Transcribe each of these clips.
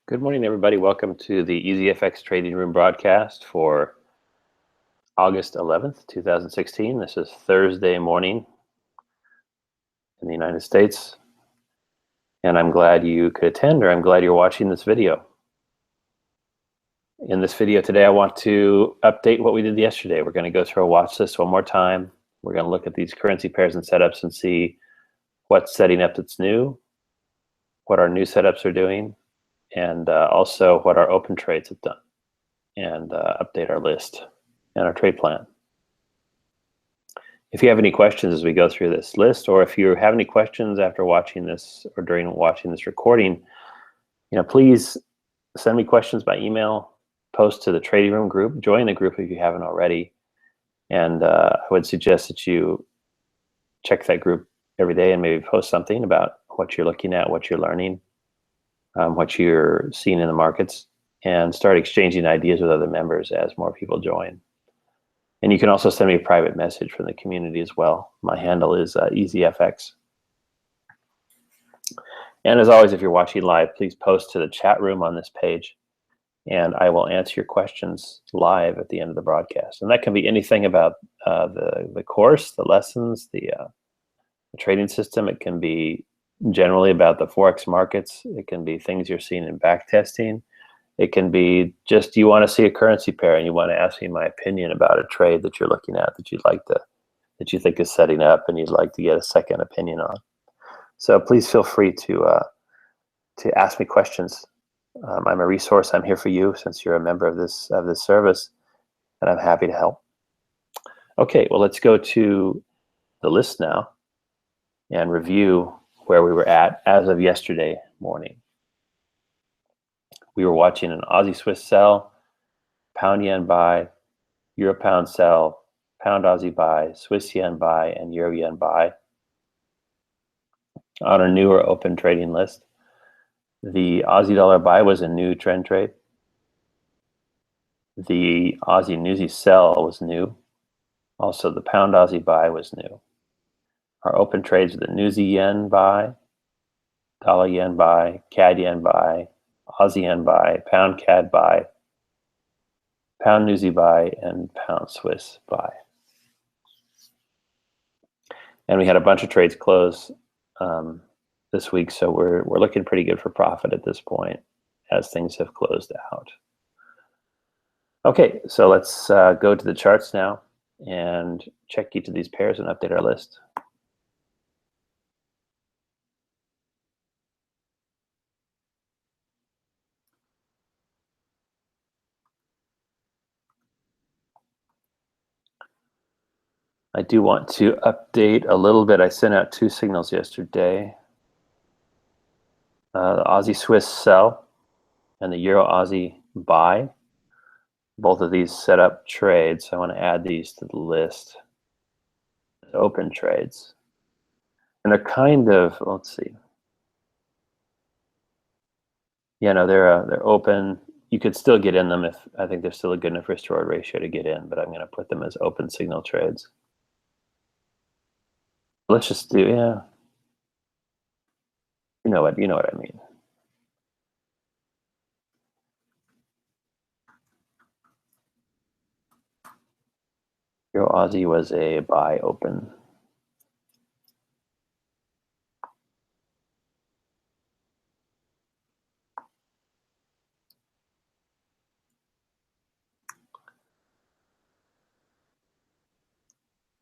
Good morning, everybody. Welcome to the EZFX Trading Room broadcast for August 11th, 2016. This is Thursday morning in the United States, and I'm glad you could attend, or I'm glad you're watching this video. In this video today, I want to update what we did yesterday. We're going to go through a watch list one more time. We're going to look at these currency pairs and setups and see what's setting up that's new, what our new setups are doing, and also what our open trades have done, and update our list and our trade plan. If you have any questions as we go through this list, or if you have any questions after watching this or during watching this recording, please send me questions by email, post to the Trading Room group, join the group if you haven't already, and I would suggest that you check that group every day and maybe post something about what you're looking at, what you're learning, what you're seeing in the markets, and start exchanging ideas with other members as more people join. And you can also send me a private message from the community as well. My handle is EZFX. And as always, if you're watching live, please post to the chat room on this page, and I will answer your questions live at the end of the broadcast. And that can be anything about the course, the lessons, the trading system. It can be generally about the Forex markets. It can be things you're seeing in back testing. It can be just you want to see a currency pair and you want to ask me my opinion about a trade that you're looking at that that you think is setting up and you'd like to get a second opinion on. So please feel free to ask me questions. I'm a resource. I'm here for you since you're a member of this service, and I'm happy to help. Okay, well, let's go to the list now and review where we were at as of yesterday morning. We were watching an Aussie Swiss sell, pound yen buy, euro pound sell, pound Aussie buy, Swiss yen buy, and euro yen buy. On our newer open trading list, the Aussie dollar buy was a new trend trade. The Aussie newsy sell was new. Also, the pound Aussie buy was new. Our open trades were the newsy yen buy, dollar yen buy, CAD yen buy, Aussie yen buy, pound CAD buy, pound newsy buy, and pound Swiss buy. And we had a bunch of trades close this week, so we're looking pretty good for profit at this point as things have closed out. Okay, so let's go to the charts now and check each of these pairs and update our list. I do want to update a little bit. I sent out two signals yesterday. The Aussie Swiss sell and the Euro Aussie buy. Both of these set up trades. I want to add these to the list. Open trades. And they're kind of, let's see. Yeah, no, they're open. You could still get in them if I think they're still a good enough risk reward ratio to get in, but I'm going to put them as open signal trades. Let's just do, yeah. You know what I mean. Euro Aussie was a buy open.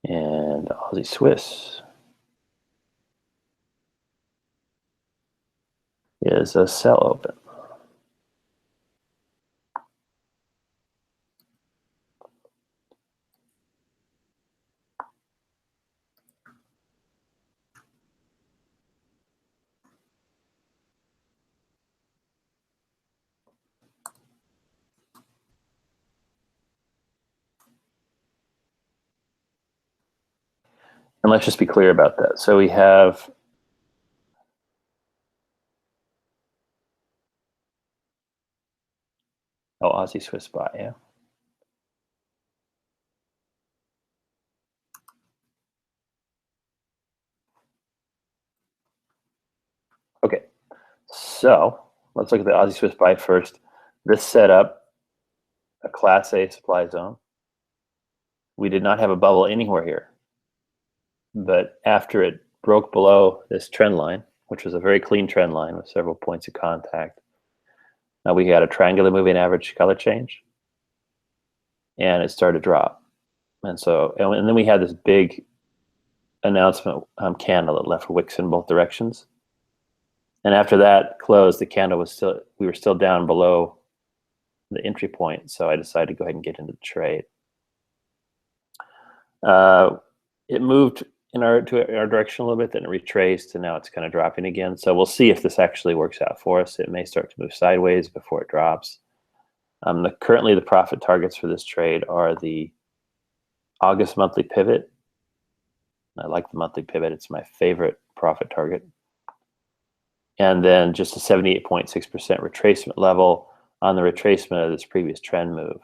And Aussie Swiss is a sell open. And let's just be clear about that. So we have Aussie Swiss buy, yeah. Okay, so Let's look at the Aussie Swiss buy first. This set up a Class A supply zone. We did not have a bubble anywhere here, but after it broke below this trend line, which was a very clean trend line with several points of contact, now we had a triangular moving average color change, and it started to drop. And then we had this big announcement candle that left wicks in both directions. And after that closed, the candle was we were still down below the entry point. So I decided to go ahead and get into the trade. It moved in our direction a little bit, then it retraced, and now it's kind of dropping again. So we'll see if this actually works out for us. It may start to move sideways before it drops. Currently, the profit targets for this trade are the August monthly pivot. I like the monthly pivot. It's my favorite profit target. And then just a 78.6% retracement level on the retracement of this previous trend move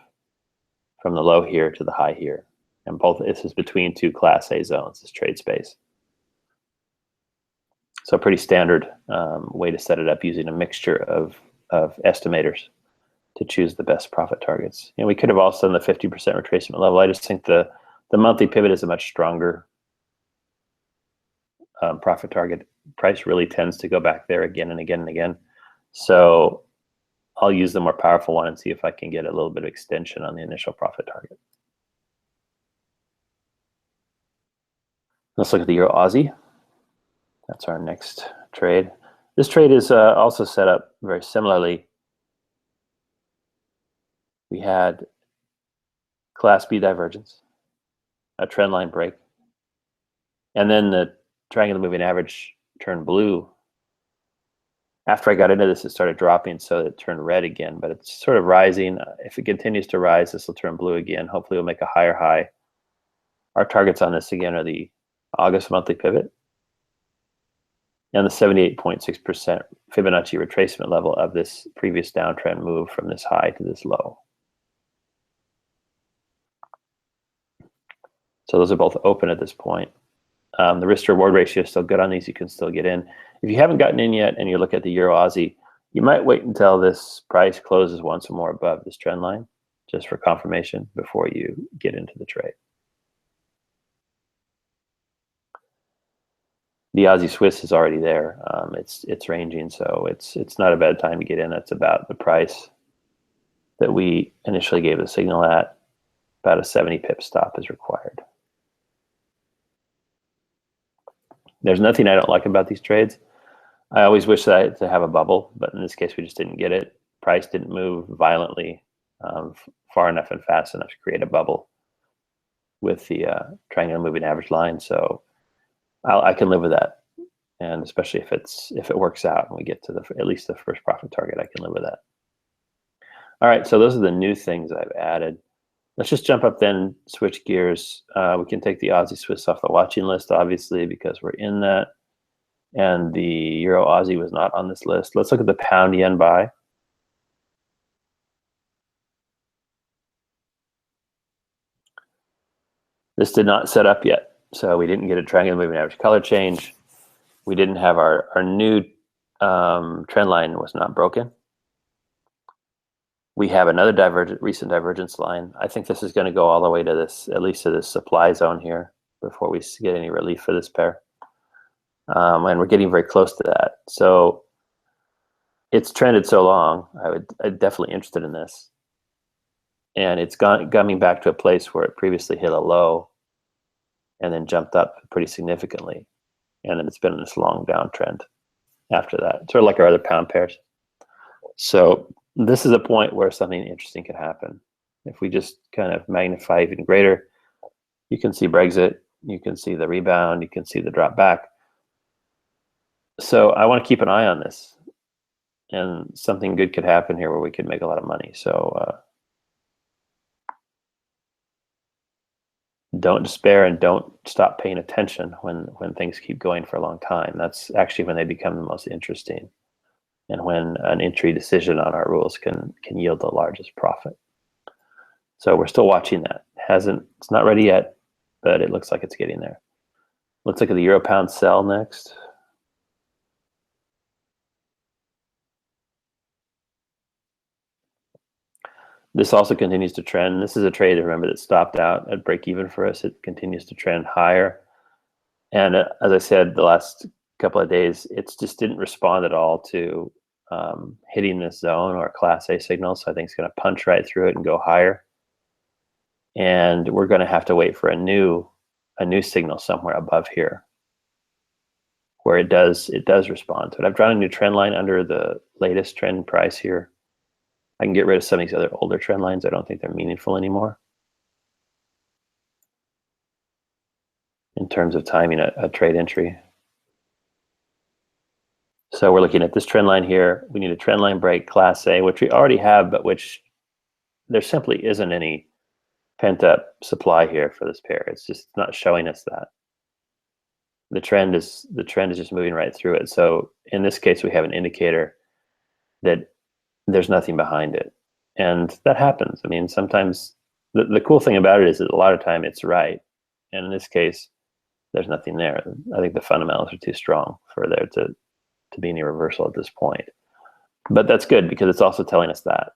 from the low here to the high here. And this is between two Class A zones, this trade space. So a pretty standard way to set it up using a mixture of estimators to choose the best profit targets. We could have also done the 50% retracement level. I just think the monthly pivot is a much stronger profit target. Price really tends to go back there again and again and again. So I'll use the more powerful one and see if I can get a little bit of extension on the initial profit target. Let's look at the Euro Aussie. That's our next trade. This trade is also set up very similarly. We had Class B divergence, a trend line break, and then the triangular moving average turned blue. After I got into this, it started dropping, so it turned red again, but it's sort of rising. If it continues to rise, this will turn blue again. Hopefully we'll make a higher high. Our targets on this again are the August monthly pivot and the 78.6% Fibonacci retracement level of this previous downtrend move from this high to this low. So those are both open at this point. The risk to reward ratio is still good on these. You can still get in. If you haven't gotten in yet and you look at the Euro Aussie, you might wait until this price closes once or more above this trend line, just for confirmation before you get into the trade. The Aussie Swiss is already there. It's ranging, so it's not a bad time to get in. That's about the price that we initially gave the signal at. About a 70 pip stop is required. There's nothing I don't like about these trades. I always wish that to have a bubble, but in this case, we just didn't get it. Price didn't move violently far enough and fast enough to create a bubble with the triangular moving average line. So I can live with that, and especially if it works out and we get to at least the first profit target, I can live with that. All right, so those are the new things I've added. Let's just jump up then, switch gears. We can take the Aussie Swiss off the watching list, obviously, because we're in that. And the Euro Aussie was not on this list. Let's look at the pound yen buy. This did not set up yet. So we didn't get a triangular moving average color change. We didn't have our new trend line was not broken. We have another recent divergence line. I think this is going to go all the way to this, at least to this supply zone here, before we get any relief for this pair. And we're getting very close to that. So it's trended so long, I'm definitely interested in this. And it's coming back to a place where it previously hit a low and then jumped up pretty significantly. And then it's been in this long downtrend after that, sort of like our other pound pairs. So this is a point where something interesting could happen. If we just kind of magnify even greater, you can see Brexit, you can see the rebound, you can see the drop back. So I want to keep an eye on this, and something good could happen here where we could make a lot of money. So don't despair and don't stop paying attention when things keep going for a long time. That's actually when they become the most interesting, and when an entry decision on our rules can yield the largest profit. So we're still watching that. It's not ready yet, but it looks like it's getting there. Let's look at the Euro Pound sell next. This also continues to trend. This is a trade, remember, that stopped out at break even for us. It continues to trend higher. And as I said, the last couple of days, it just didn't respond at all to hitting this zone or Class A signal. So I think it's going to punch right through it and go higher. And we're going to have to wait for a new signal somewhere above here, where it does respond to it. I've drawn a new trend line under the latest trend price here. I can get rid of some of these other older trend lines. I don't think they're meaningful anymore in terms of timing a trade entry. So we're looking at this trend line here. We need a trend line break, Class A, which we already have, but which there simply isn't any pent up supply here for this pair. It's just not showing us that. The trend is just moving right through it. So in this case, we have an indicator that there's nothing behind it. And that happens. I mean, sometimes the cool thing about it is that a lot of time it's right. And in this case, there's nothing there. I think the fundamentals are too strong for there to be any reversal at this point. But that's good because it's also telling us that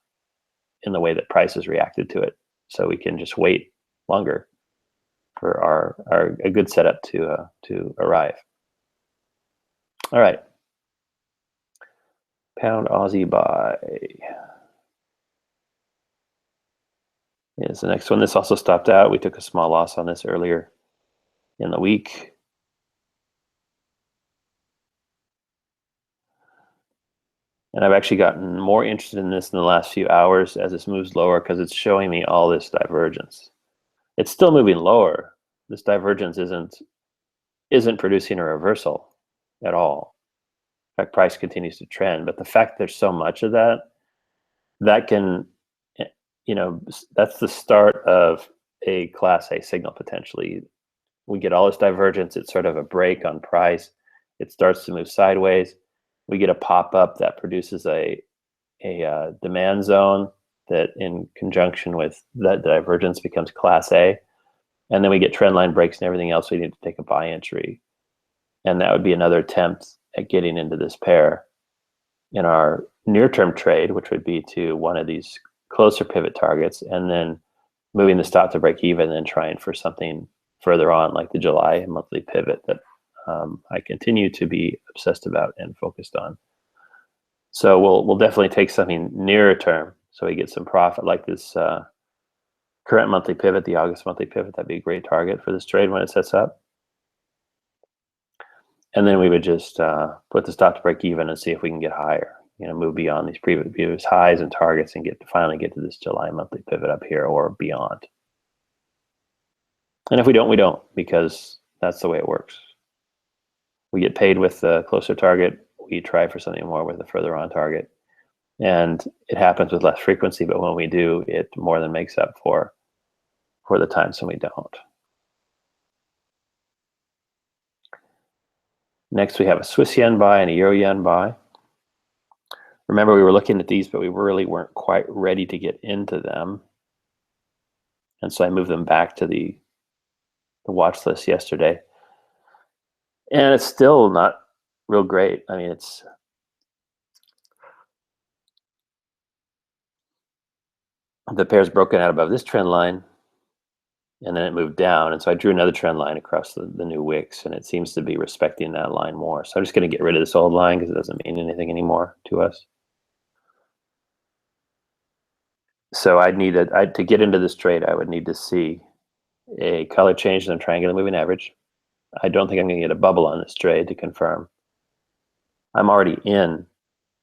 in the way that prices reacted to it. So we can just wait longer for a good setup to arrive. All right. Pound Aussie buy is the next one. This also stopped out. We took a small loss on this earlier in the week. And I've actually gotten more interested in this in the last few hours as this moves lower because it's showing me all this divergence. It's still moving lower. This divergence isn't producing a reversal at all. In fact, price continues to trend. But the fact there's so much of that can, that's the start of a Class A signal potentially. We get all this divergence. It's sort of a break on price. It starts to move sideways. We get a pop-up that produces a demand zone that in conjunction with that divergence becomes Class A. And then we get trend line breaks and everything else. We need to take a buy entry. And that would be another attempt at getting into this pair in our near-term trade, which would be to one of these closer pivot targets and then moving the stop to break even and then trying for something further on like the July monthly pivot that I continue to be obsessed about and focused on. So we'll definitely take something nearer term so we get some profit like this current monthly pivot, the August monthly pivot. That'd be a great target for this trade when it sets up. And then we would just put the stop to break even and see if we can get higher, move beyond these previous highs and targets and finally get to this July monthly pivot up here or beyond. And if we don't, we don't, because that's the way it works. We get paid with the closer target. We try for something more with a further on target. And it happens with less frequency, but when we do, it more than makes up for the times when we don't. Next, we have a Swiss yen buy and a Euro yen buy. Remember, we were looking at these, but we really weren't quite ready to get into them. And so I moved them back to the watch list yesterday. And it's still not real great. I mean, the pair's broken out above this trend line, and then it moved down. And so I drew another trend line across the new wicks, and it seems to be respecting that line more. So I'm just going to get rid of this old line because it doesn't mean anything anymore to us. So to get into this trade, I would need to see a color change in the triangular moving average. I don't think I'm going to get a bubble on this trade to confirm. I'm already in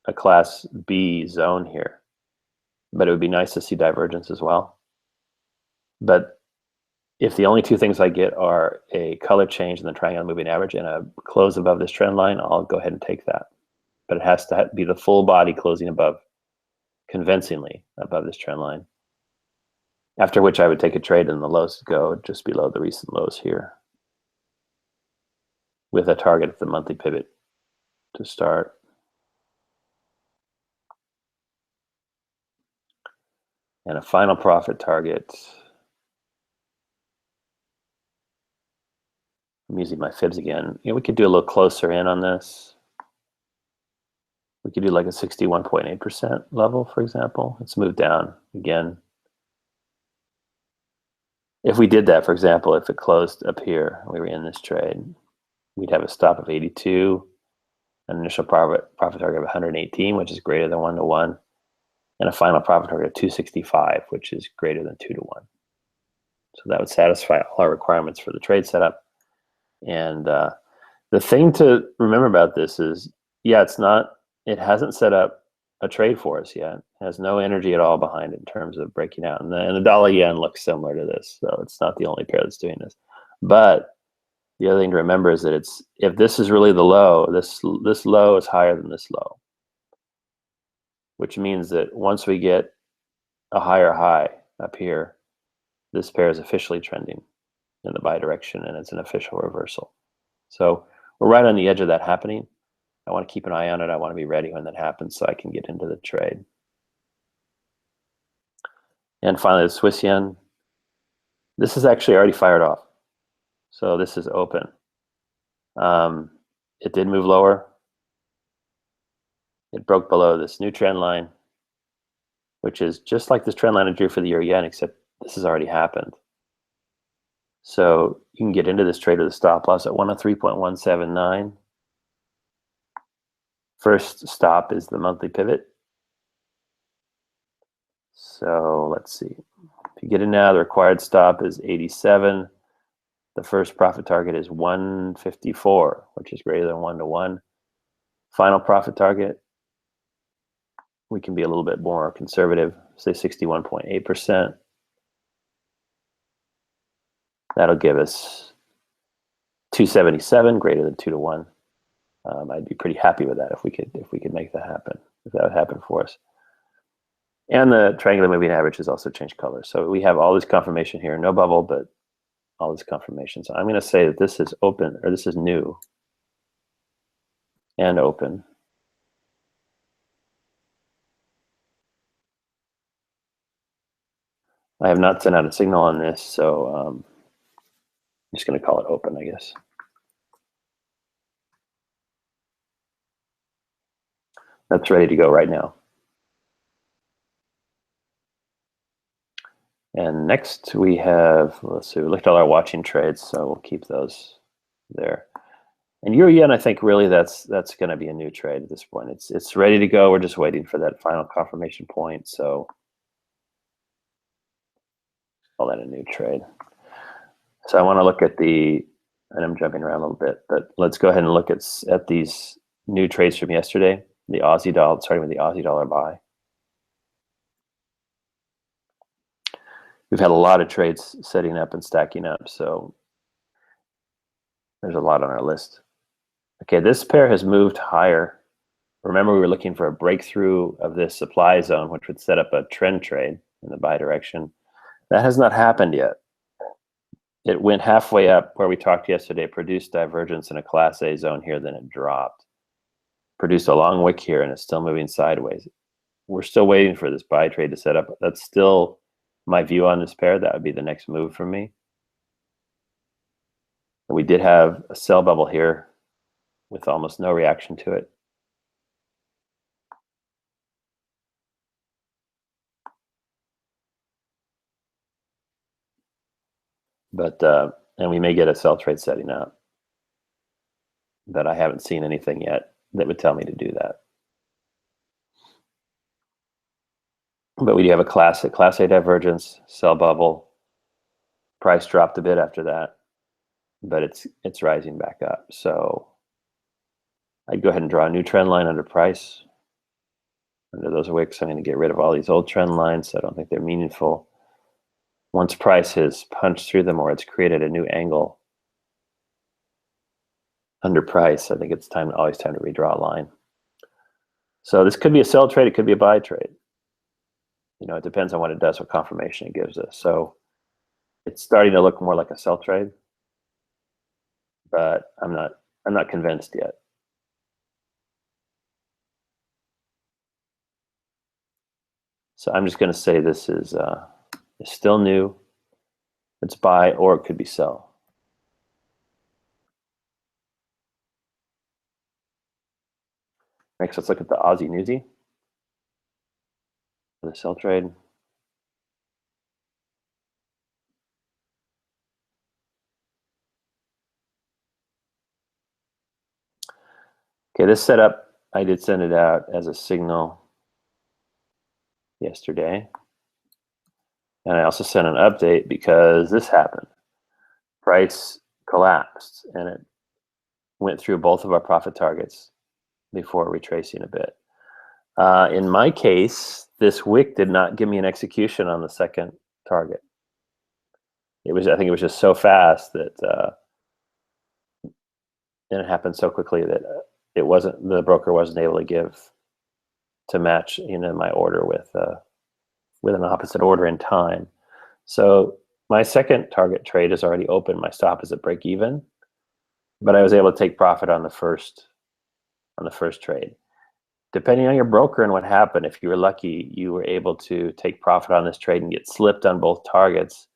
a Class B zone here, but it would be nice to see divergence as well. But if the only two things I get are a color change in the triangular moving average and a close above this trend line, I'll go ahead and take that. But it has to be the full body closing above, convincingly above this trend line. After which I would take a trade and the lows go just below the recent lows here, with a target at the monthly pivot to start. And a final profit target. I'm using my fibs again. We could do a little closer in on this. We We could do like a 61.8% level, for example. Let's move down again. If we did that, for example, if it closed up here, we were in this trade, we'd have a stop of 82, an initial profit target of 118, which is greater than 1-to-1, and a final profit target of 265, which is greater than 2-to-1. So that would satisfy all our requirements for the trade setup. And the thing to remember about this is, yeah, it hasn't set up a trade for us yet. It has no energy at all behind it in terms of breaking out. And the dollar yen looks similar to this, so it's not the only pair that's doing this. But the other thing to remember is that if this is really the low, this low is higher than this low, which means that once we get a higher high up here, this pair is officially trending in the buy direction, and it's an official reversal. So we're right on the edge of that happening. I want to keep an eye on it. I want to be ready when that happens so I can get into the trade. And finally, the Swiss yen. This is actually already fired off. So this is open. It did move lower. It broke below this new trend line, which is just like this trend line I drew for the euro yen, except this has already happened. So you can get into this trade with a stop loss at 103.179. First stop is the monthly pivot. So let's see. If you get in now, the required stop is 87. The first profit target is 154, which is greater than 1-to-1. Final profit target, we can be a little bit more conservative, say 61.8%. That'll give us 277, greater than 2-to-1. I'd be pretty happy with that if we could make that happen, if that would happen for us. And the triangular moving average has also changed color. So we have all this confirmation here, no bubble, but all this confirmation. So I'm going to say that this is open, or this is new and open. I have not sent out a signal on this, so I'm just going to call it open, I guess. That's ready to go right now. And next we have, let's see, we looked at all our watching trades, so we'll keep those there. And euro yen, I think really that's going to be a new trade at this point. It's ready to go. We're just waiting for that final confirmation point. So call that a new trade. So I want to look at and I'm jumping around a little bit, but let's go ahead and look at these new trades from yesterday. The Aussie dollar, starting with the Aussie dollar buy. We've had a lot of trades setting up and stacking up, so there's a lot on our list. Okay, this pair has moved higher. Remember, we were looking for a breakthrough of this supply zone, which would set up a trend trade in the buy direction. That has not happened yet. It went halfway up where we talked yesterday, produced divergence in a Class A zone here, then it dropped. Produced a long wick here, and it's still moving sideways. We're still waiting for this buy trade to set up. That's still my view on this pair. That would be the next move for me. And we did have a sell bubble here with almost no reaction to it. But and we may get a sell trade setting up, but I haven't seen anything yet that would tell me to do that. But we do have a Class A divergence, sell bubble. Price dropped a bit after that, but it's rising back up. So I'd go ahead and draw a new trend line under price. Under those wicks, I'm going to get rid of all these old trend lines. So I don't think they're meaningful. Once price has punched through them or it's created a new angle under price, I think it's always time to redraw a line. So this could be a sell trade. It could be a buy trade. You know, it depends on what it does, what confirmation it gives us. So it's starting to look more like a sell trade, but I'm not convinced yet. So I'm just going to say this is still new. It's buy, or it could be sell. Next, let's look at the Aussie newsy, the sell trade. Okay, this setup, I did send it out as a signal yesterday. And I also sent an update because this happened. Price collapsed and it went through both of our profit targets before retracing a bit. In my case, this wick did not give me an execution on the second target. I think it was just so fast that and it happened so quickly that the broker wasn't able to match my order with an opposite order in time. So my second target trade is already open. My stop is at break even, but I was able to take profit on the first trade. Depending on your broker and what happened, if you were lucky, you were able to take profit on this trade and get slipped on both targets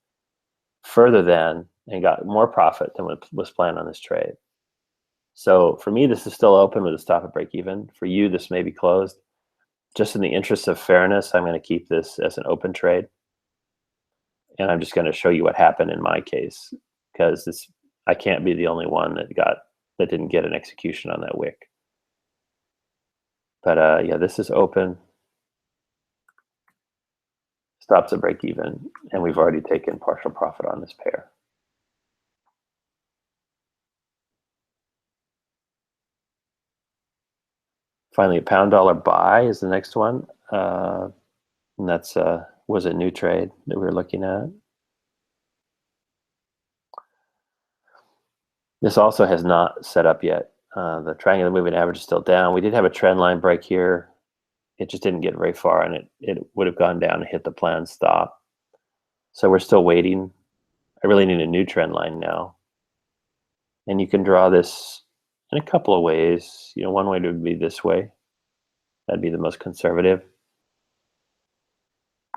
further than and got more profit than what was planned on this trade. So for me, this is still open with a stop at break even. For you, this may be closed. Just in the interest of fairness, I'm going to keep this as an open trade. And I'm just going to show you what happened in my case, because I can't be the only one that didn't get an execution on that wick. But yeah, this is open. Stops at break even, and we've already taken partial profit on this pair. Finally, a pound dollar buy is the next one. And that's was a new trade that we were looking at. This also has not set up yet. The triangular moving average is still down. We did have a trend line break here. It just didn't get very far, and it would have gone down and hit the planned stop. So we're still waiting. I really need a new trend line now. And you can draw this in a couple of ways. One way would be this way. That'd be the most conservative.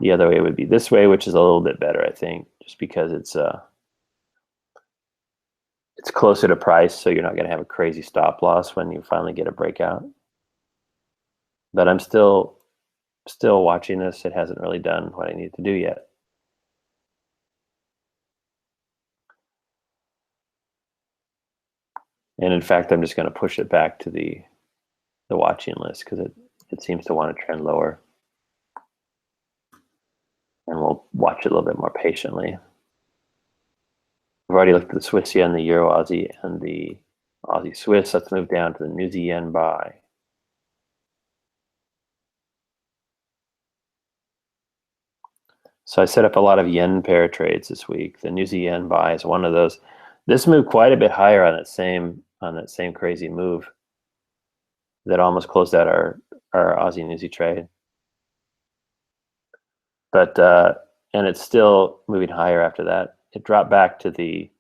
The other way would be this way, which is a little bit better, I think, just because it's closer to price, so you're not going to have a crazy stop loss when you finally get a breakout. But I'm still watching this. It hasn't really done what I need to do yet. And in fact, I'm just going to push it back to the watching list because it seems to want to trend lower. And we'll watch it a little bit more patiently. We've already looked at the Swiss yen, the Euro Aussie, and the Aussie Swiss. Let's move down to the New Zealand yen buy. So I set up a lot of yen pair trades this week. The New Zealand yen buy is one of those. This moved quite a bit higher on that same crazy move that almost closed out our Aussie Newsy trade. But and it's still moving higher after that. It dropped back to the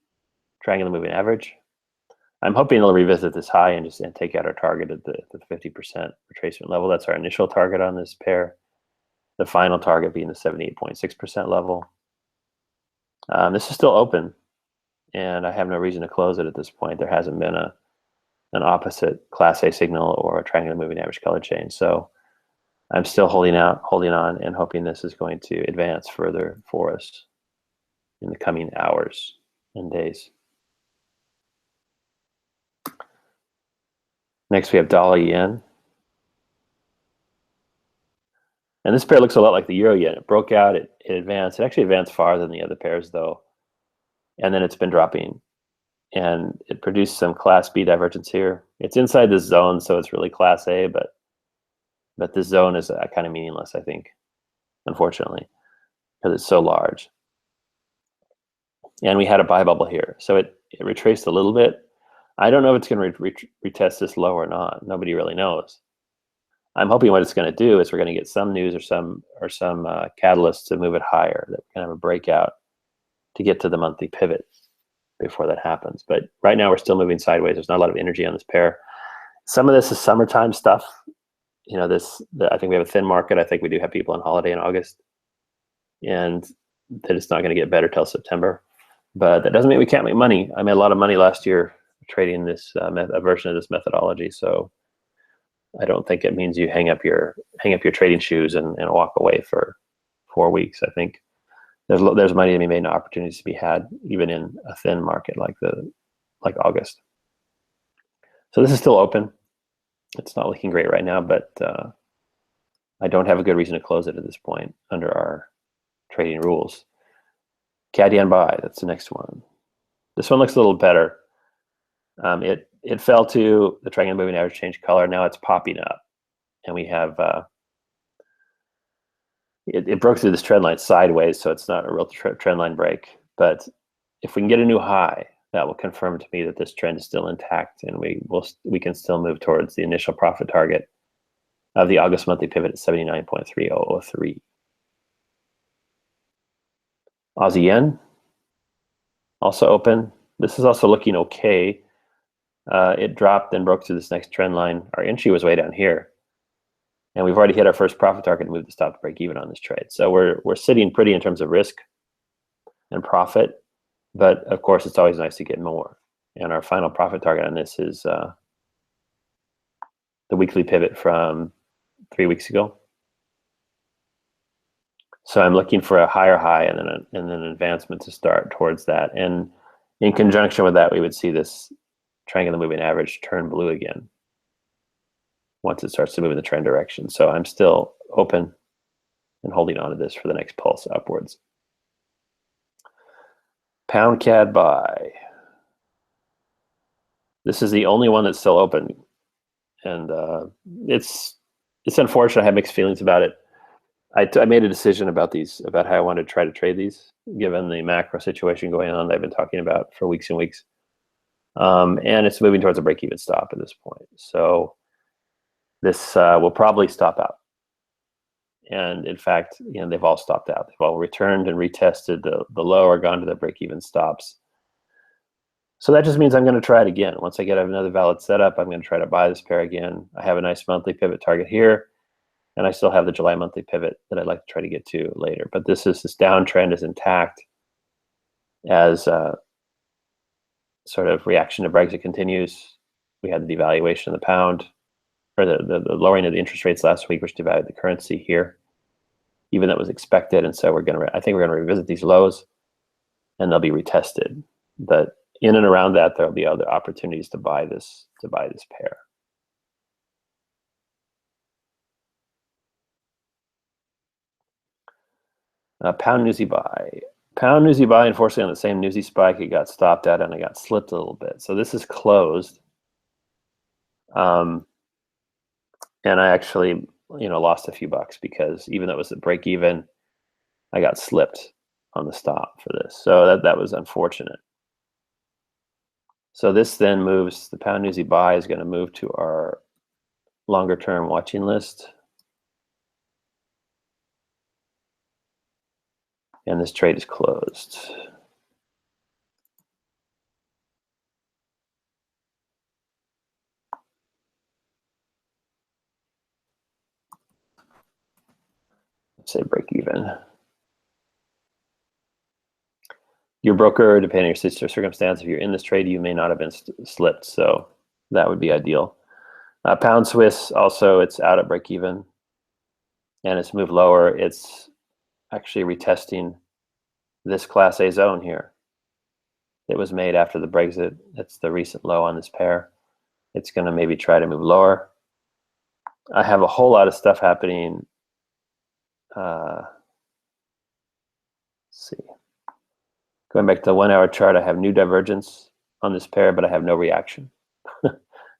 triangular moving average. I'm hoping it'll revisit this high and just take out our target at the 50% retracement level. That's our initial target on this pair. The final target being the 78.6% level. This is still open, and I have no reason to close it at this point. There hasn't been an opposite Class A signal or a triangular moving average color change. So I'm still holding on, and hoping this is going to advance further for us in the coming hours and days. Next, we have dollar yen. And this pair looks a lot like the euro yen. It broke out, it advanced. It actually advanced farther than the other pairs, though. And then it's been dropping. And it produced some Class B divergence here. It's inside this zone, so it's really Class A, but this zone is kind of meaningless, I think, unfortunately, because it's so large. And we had a buy bubble here. So it retraced a little bit. I don't know if it's going to retest this low or not. Nobody really knows. I'm hoping what it's going to do is we're going to get some news or some catalyst to move it higher, that we can have a breakout to get to the monthly pivot before that happens. But right now we're still moving sideways. There's not a lot of energy on this pair. Some of this is summertime stuff. I think we have a thin market. I think we do have people on holiday in August, and that it's not going to get better till September. But that doesn't mean we can't make money. I made a lot of money last year trading this a version of this methodology. So I don't think it means you hang up your trading shoes and walk away for 4 weeks. I think there's money to be made and opportunities to be had even in a thin market like August. So this is still open. It's not looking great right now, but I don't have a good reason to close it at this point under our trading rules. CAD yen buy, that's the next one. This one looks a little better. It fell to the triangle moving average change color. Now it's popping up, and we have it broke through this trend line sideways, so it's not a real trend line break. But if we can get a new high, that will confirm to me that this trend is still intact, and we can still move towards the initial profit target of the August monthly pivot at 79.3003. Aussie yen also open. This is also looking okay. It dropped and broke through this next trend line. Our entry was way down here, and we've already hit our first profit target and moved the stop to break even on this trade. So we're sitting pretty in terms of risk and profit, but of course it's always nice to get more. And our final profit target on this is the weekly pivot from 3 weeks ago. So I'm looking for a higher high and then an advancement to start towards that. And in conjunction with that, we would see this triangular moving average turn blue again once it starts to move in the trend direction. So I'm still open and holding on to this for the next pulse upwards. Pound CAD buy. This is the only one that's still open, and it's unfortunate. I have mixed feelings about it. I made a decision about how I wanted to try to trade these, given the macro situation going on that I've been talking about for weeks and weeks. And it's moving towards a break-even stop at this point. So this will probably stop out. And in fact, they've all stopped out. They've all returned and retested the low or gone to their break-even stops. So that just means I'm going to try it again. Once I get another valid setup, I'm going to try to buy this pair again. I have a nice monthly pivot target here, and I still have the July monthly pivot that I'd like to try to get to later. But this downtrend is intact as sort of reaction to Brexit continues. We had the devaluation of the pound, or the lowering of the interest rates last week, which devalued the currency here. Even that was expected, and so I think we're going to revisit these lows, and they'll be retested. But in and around that, there'll be other opportunities to buy this pair. Pound Newsy buy. Pound Newsy buy, unfortunately, on the same Newsy spike, it got stopped at and it got slipped a little bit. So this is closed. And I actually, lost a few bucks because even though it was a break even, I got slipped on the stop for this. So that was unfortunate. So this then moves, the Pound Newsy buy is going to move to our longer term watching list. And this trade is closed. Let's say break even. Your broker, depending on your circumstance, if you're in this trade, you may not have been slipped, so that would be ideal. Pound Swiss, also, it's out at break even, and it's moved lower. It's actually retesting this Class A zone here. It was made after the Brexit. That's the recent low on this pair. It's going to maybe try to move lower. I have a whole lot of stuff happening. Let's see. Going back to the 1 hour chart, I have new divergence on this pair, but I have no reaction.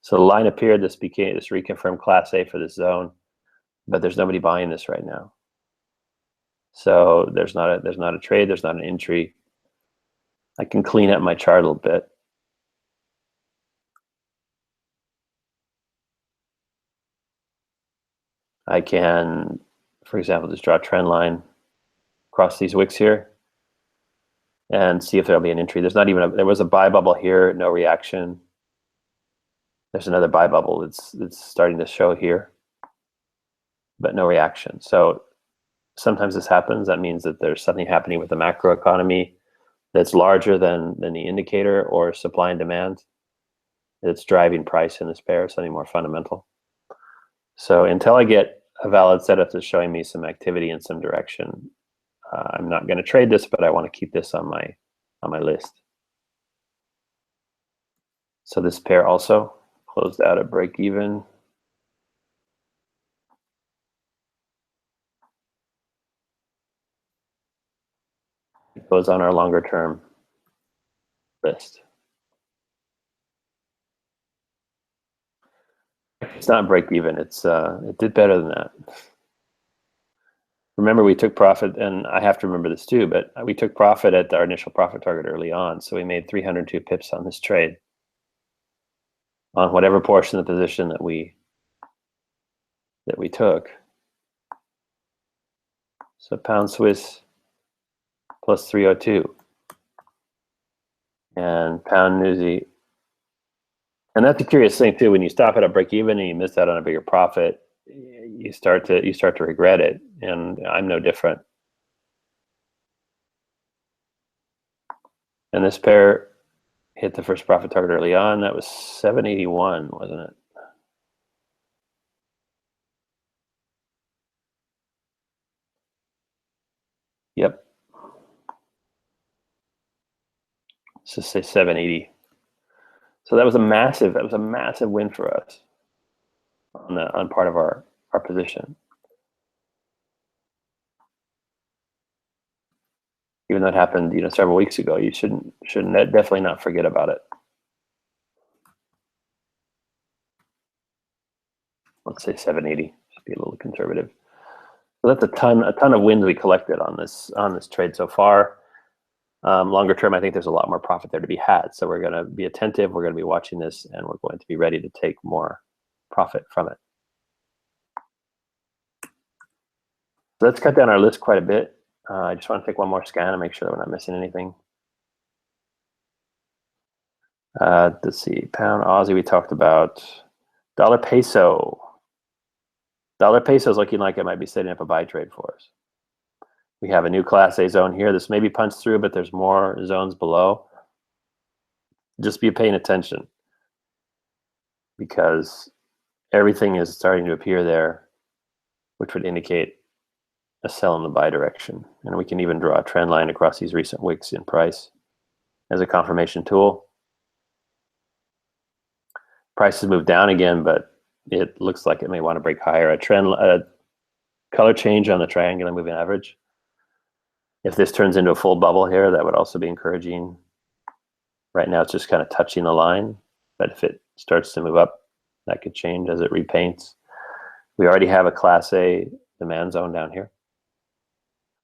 So the line appeared, this reconfirmed Class A for this zone, but there's nobody buying this right now. So there's not a trade, there's not an entry. I can clean up my chart a little bit. I can, for example, just draw a trend line across these wicks here and see if there'll be an entry. There was a buy bubble here, no reaction. There's another buy bubble that's starting to show here, but no reaction. So sometimes this happens. That means that there's something happening with the macro economy that's larger than the indicator, or supply and demand that's driving price in this pair, something more fundamental. So until I get a valid setup that's showing me some activity in some direction, I'm not going to trade this, but I want to keep this on my list. So this pair also closed out at break even. It goes on our longer term list. It's not break even. It did better than that. Remember, we took profit, and I have to remember this too, but we took profit at our initial profit target early on. So we made 302 pips on this trade on whatever portion of the position that we took. So pound Swiss plus 302 and pound Newsy. And that's a curious thing too. When you stop at a break even and you miss out on a bigger profit, you start to regret it. And I'm no different. And this pair hit the first profit target early on. That was 781, wasn't it? Yep. Let's just say 780. So that was a massive win for us on part of our position. Even though it happened, several weeks ago, you shouldn't definitely not forget about it. Let's say 780. Should be a little conservative. So that's a ton of wins we collected on this trade so far. Longer term, I think there's a lot more profit there to be had. So we're going to be attentive. We're going to be watching this, and we're going to be ready to take more profit from it. So let's cut down our list quite a bit. I just want to take one more scan and make sure that we're not missing anything. Let's see, pound Aussie we talked about. Dollar peso. Dollar peso is looking like it might be setting up a buy trade for us. We have a new Class A zone here. This may be punched through, but there's more zones below. Just be paying attention because everything is starting to appear there, which would indicate a sell in the buy direction. And we can even draw a trend line across these recent wicks in price as a confirmation tool. Price has moved down again, but it looks like it may want to break higher. A color change on the triangular moving average. If this turns into a full bubble here, that would also be encouraging. Right now, it's just kind of touching the line, but if it starts to move up, that could change as it repaints. We already have a Class A demand zone down here.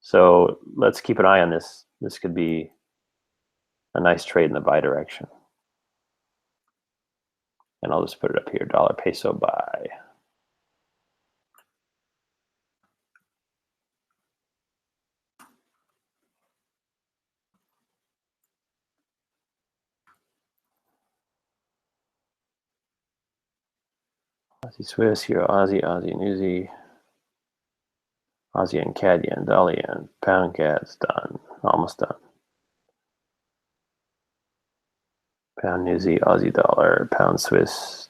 So let's keep an eye on this. This could be a nice trade in the buy direction. And I'll just put it up here, dollar peso buy. Aussie Swiss, Euro Aussie, Aussie Newsy, Aussie and CAD yen, dollar yen, pound CAD's done, almost done. Pound Newsy, Aussie dollar, pound Swiss,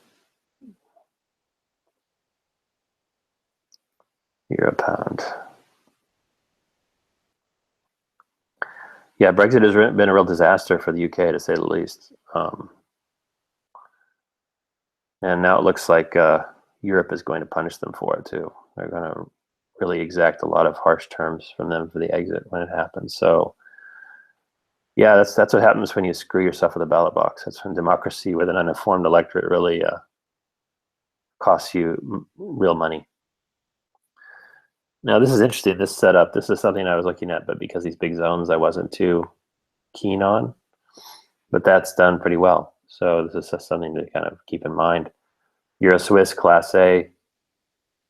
Euro pound. Yeah, Brexit has been a real disaster for the UK, to say the least. And now it looks like Europe is going to punish them for it too. They're going to really exact a lot of harsh terms from them for the exit when it happens. So yeah, that's what happens when you screw yourself with a ballot box. That's when democracy with an uninformed electorate really costs you real money. Now this is interesting, this setup. This is something I was looking at, but because these big zones I wasn't too keen on. But that's done pretty well. So this is just something to kind of keep in mind. Euro Swiss Class A,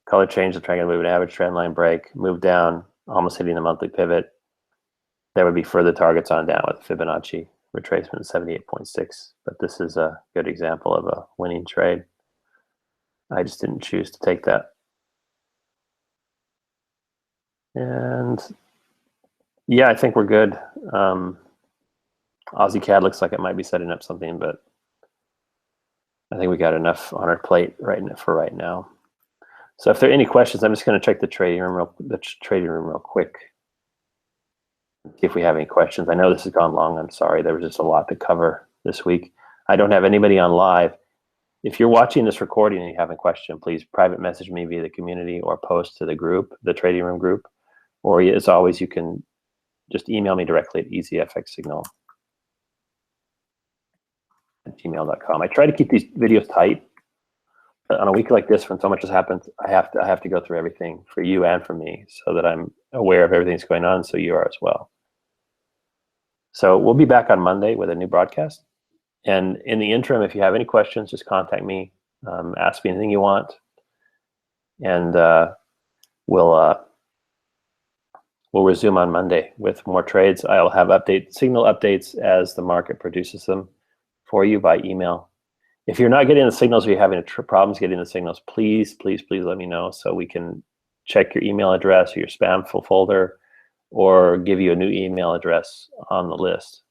color change, the triangular moving average, trend line break, move down, almost hitting the monthly pivot. There would be further targets on down with Fibonacci retracement 78.6. But this is a good example of a winning trade. I just didn't choose to take that. And yeah, I think we're good. Aussie CAD looks like it might be setting up something, but I think we got enough on our plate for right now. So if there are any questions, I'm just going to check the trading room real quick. See if we have any questions. I know this has gone long. I'm sorry. There was just a lot to cover this week. I don't have anybody on live. If you're watching this recording and you have a question, please private message me via the community or post to the group, the trading room group. Or as always, you can just email me directly at ezfxsignal@gmail.com. I try to keep these videos tight. But on a week like this, when so much has happened, I have to go through everything for you and for me so that I'm aware of everything that's going on, so you are as well. So we'll be back on Monday with a new broadcast. And in the interim, if you have any questions, just contact me. Ask me anything you want. And we'll resume on Monday with more trades. I'll have signal updates as the market produces them for you by email. If you're not getting the signals or you're having problems getting the signals, please let me know so we can check your email address or your spam folder or give you a new email address on the list.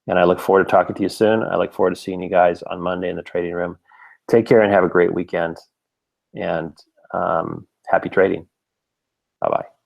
And I look forward to talking to you soon. I look forward to seeing you guys on Monday in the trading room. Take care and have a great weekend. And happy trading. Bye-bye.